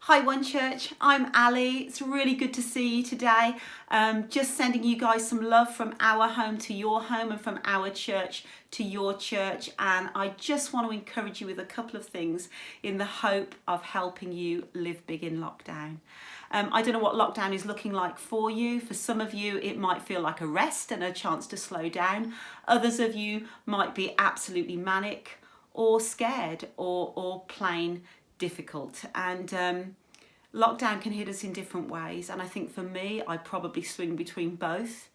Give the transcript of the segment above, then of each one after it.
Hi One Church, I'm Ali. It's really good to see you today. Just sending you guys some love from our home to your home and from our church to your church. And I just want to encourage you with a couple of things in the hope of helping you live big in lockdown. I don't know what lockdown is looking like for you. For some of you, it might feel like a rest and a chance to slow down. Others of you might be absolutely manic or scared or plain difficult. And lockdown can hit us in different ways. And I think for me, I probably swing between both.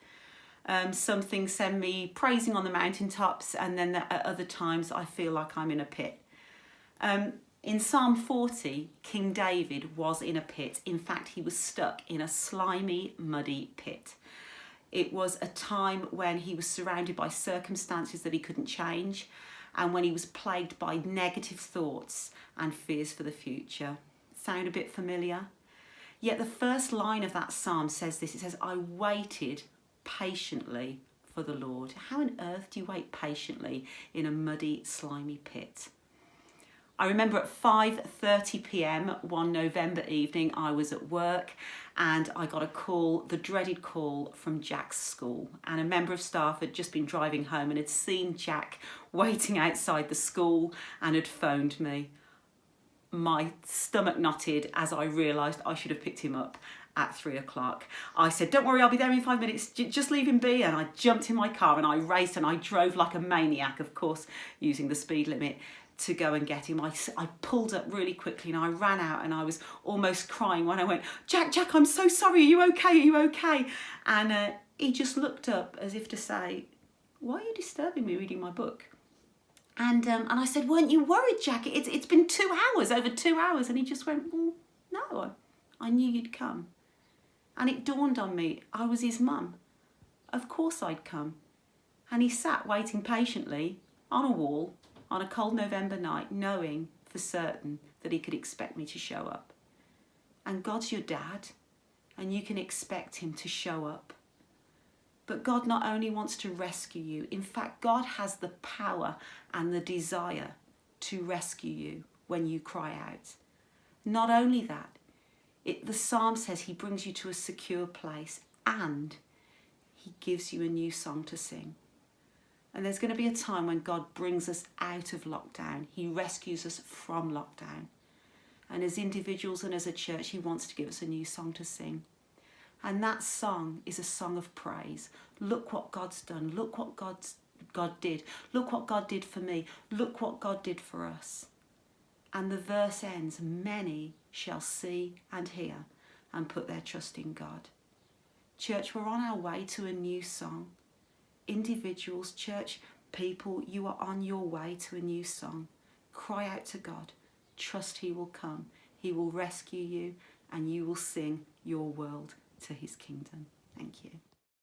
Some things send me praising on the mountaintops, and then at other times I feel like I'm in a pit. In Psalm 40, King David was in a pit. In fact, he was stuck in a slimy, muddy pit. It was a time when he was surrounded by circumstances that he couldn't change, and when he was plagued by negative thoughts and fears for the future. Sound a bit familiar? Yet the first line of that psalm says this. It says, I waited patiently for the Lord. How on earth do you wait patiently in a muddy, slimy pit? I remember at 5:30 p.m. one November evening, I was at work and I got a call, the dreaded call from Jack's school. And a member of staff had just been driving home and had seen Jack waiting outside the school and had phoned me. My stomach knotted as I realised I should have picked him up at 3 o'clock. I said, don't worry, I'll be there in 5 minutes, just leave him be. And I jumped in my car and I raced and I drove like a maniac, of course, using the speed limit to go and get him. I pulled up really quickly and I ran out and I was almost crying when I went, Jack, I'm so sorry, are you okay? And he just looked up as if to say, why are you disturbing me reading my book? And I said, weren't you worried, Jack? It's been 2 hours, over 2 hours. And he just went, well, no, I knew you'd come. And it dawned on me, I was his mum. Of course I'd come. And he sat waiting patiently on a wall on a cold November night, knowing for certain that he could expect me to show up. And God's your dad, and you can expect him to show up. But God not only wants to rescue you, in fact, God has the power and the desire to rescue you when you cry out. Not only that, the psalm says he brings you to a secure place and he gives you a new song to sing. And there's going to be a time when God brings us out of lockdown. He rescues us from lockdown. And as individuals and as a church, he wants to give us a new song to sing. And that song is a song of praise. Look what God's done. Look what God did. Look what God did for me. Look what God did for us. And the verse ends, many shall see and hear and put their trust in God. Church, we're on our way to a new song. Individuals, church people, you are on your way to a new song. Cry out to God. Trust he will come. He will rescue you and you will sing your world to his kingdom. Thank you.